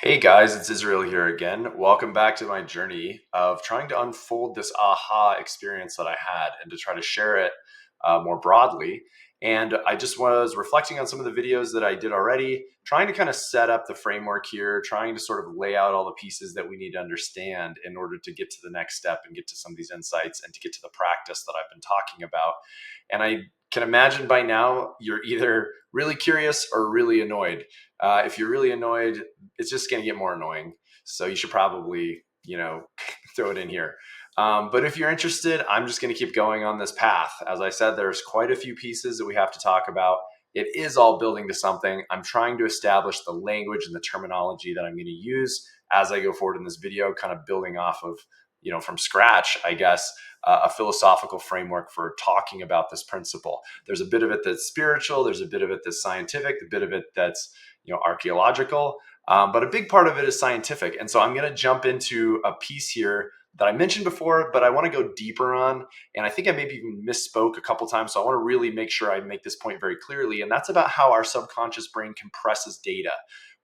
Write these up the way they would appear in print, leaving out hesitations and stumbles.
Hey guys, it's Israel here again. Welcome back to my journey of trying to unfold this aha experience that I had and to try to share it more broadly. And I just was reflecting on some of the videos that I did already, trying to kind of set up the framework here, trying to sort of lay out all the pieces that we need to understand in order to get to the next step and get to some of these insights and to get to the practice that I've been talking about. And I can imagine by now you're either really curious or really annoyed. If you're really annoyed, it's just going to get more annoying. So you should probably, throw it in here. But if you're interested, I'm just going to keep going on this path. As I said, there's quite a few pieces that we have to talk about. It is all building to something. I'm trying to establish the language and the terminology that I'm going to use as I go forward in this video, kind of building off of, from scratch, I guess, a philosophical framework for talking about this principle. There's a bit of it that's spiritual. There's a bit of it that's scientific, a bit of it that's, archaeological. But a big part of it is scientific. And so I'm going to jump into a piece here that I mentioned before, but I want to go deeper on. And I think I maybe even misspoke a couple times. So I want to really make sure I make this point very clearly. And that's about how our subconscious brain compresses data.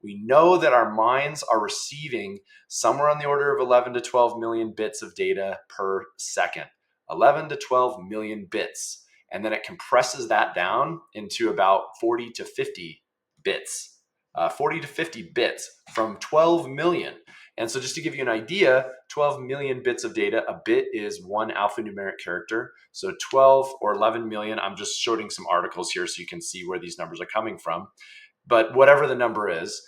We know that our minds are receiving somewhere on the order of 11 to 12 million bits of data per second. 11 to 12 million bits. And then it compresses that down into about 40 to 50 bits. 40 to 50 bits from 12 million. And so just to give you an idea, 12 million bits of data, a bit is one alphanumeric character. So 12 or 11 million, I'm just showing some articles here so you can see where these numbers are coming from. But whatever the number is,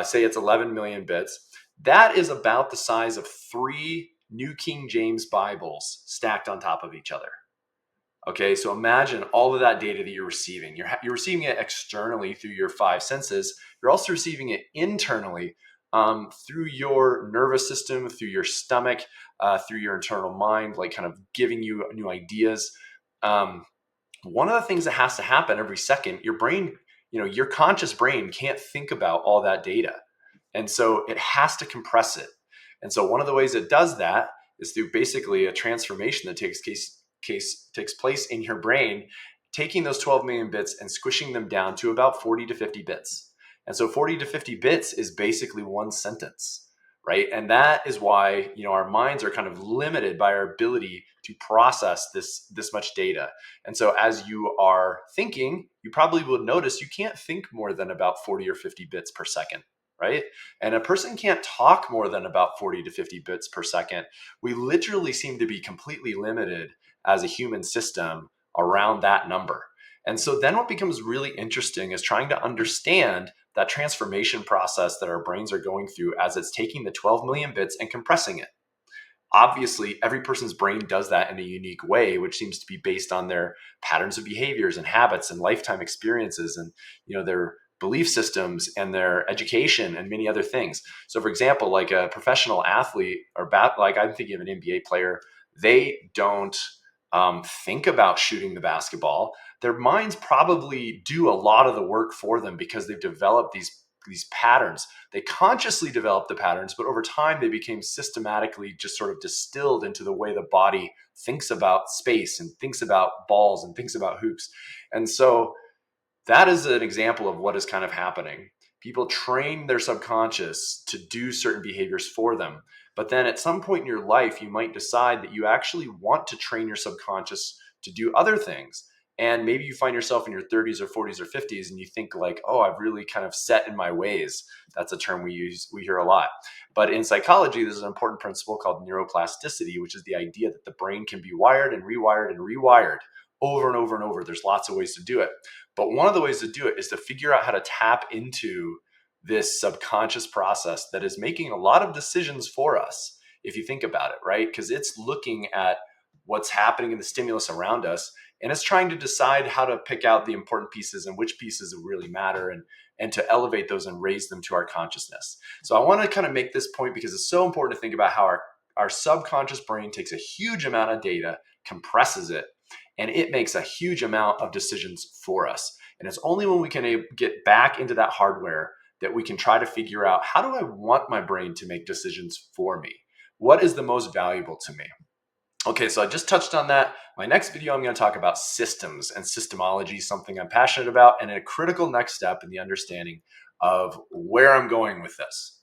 say it's 11 million bits, that is about the size of 3 New King James Bibles stacked on top of each other. Okay, so imagine all of that data that you're receiving. You're receiving it externally through your 5 senses. You're also receiving it internally through your nervous system, through your stomach, through your internal mind, like kind of giving you new ideas. One of the things that has to happen every second, your brain, your conscious brain can't think about all that data. And so it has to compress it. And so one of the ways it does that is through basically a transformation that takes place in your brain, taking those 12 million bits and squishing them down to about 40 to 50 bits. And so 40 to 50 bits is basically one sentence, right? And that is why, our minds are kind of limited by our ability to process this much data. And so as you are thinking, you probably will notice you can't think more than about 40 or 50 bits per second, right? And a person can't talk more than about 40 to 50 bits per second. We literally seem to be completely limited as a human system around that number. And so then what becomes really interesting is trying to understand that transformation process that our brains are going through as it's taking the 12 million bits and compressing it. Obviously, every person's brain does that in a unique way, which seems to be based on their patterns of behaviors and habits and lifetime experiences and their belief systems and their education and many other things. So for example, like a professional athlete or like I'm thinking of an NBA player, they don't think about shooting the basketball. Their minds probably do a lot of the work for them because they've developed these patterns. They consciously developed the patterns, but over time they became systematically just sort of distilled into the way the body thinks about space and thinks about balls and thinks about hoops. And so that is an example of what is kind of happening. People train their subconscious to do certain behaviors for them. But then at some point in your life, you might decide that you actually want to train your subconscious to do other things. And maybe you find yourself in your 30s or 40s or 50s and you think like, oh, I've really kind of set in my ways. That's a term we hear a lot. But in psychology, there's an important principle called neuroplasticity, which is the idea that the brain can be wired and rewired and rewired over and over and over. There's lots of ways to do it. But one of the ways to do it is to figure out how to tap into this subconscious process that is making a lot of decisions for us, if you think about it, right? Because it's looking at what's happening in the stimulus around us, and it's trying to decide how to pick out the important pieces and which pieces really matter and to elevate those and raise them to our consciousness. So I want to kind of make this point because it's so important to think about how our subconscious brain takes a huge amount of data, compresses it, and it makes a huge amount of decisions for us. And it's only when we can get back into that hardware that we can try to figure out, how do I want my brain to make decisions for me? What is the most valuable to me? Okay, so I just touched on that. My next video, I'm going to talk about systems and systemology, something I'm passionate about, and a critical next step in the understanding of where I'm going with this.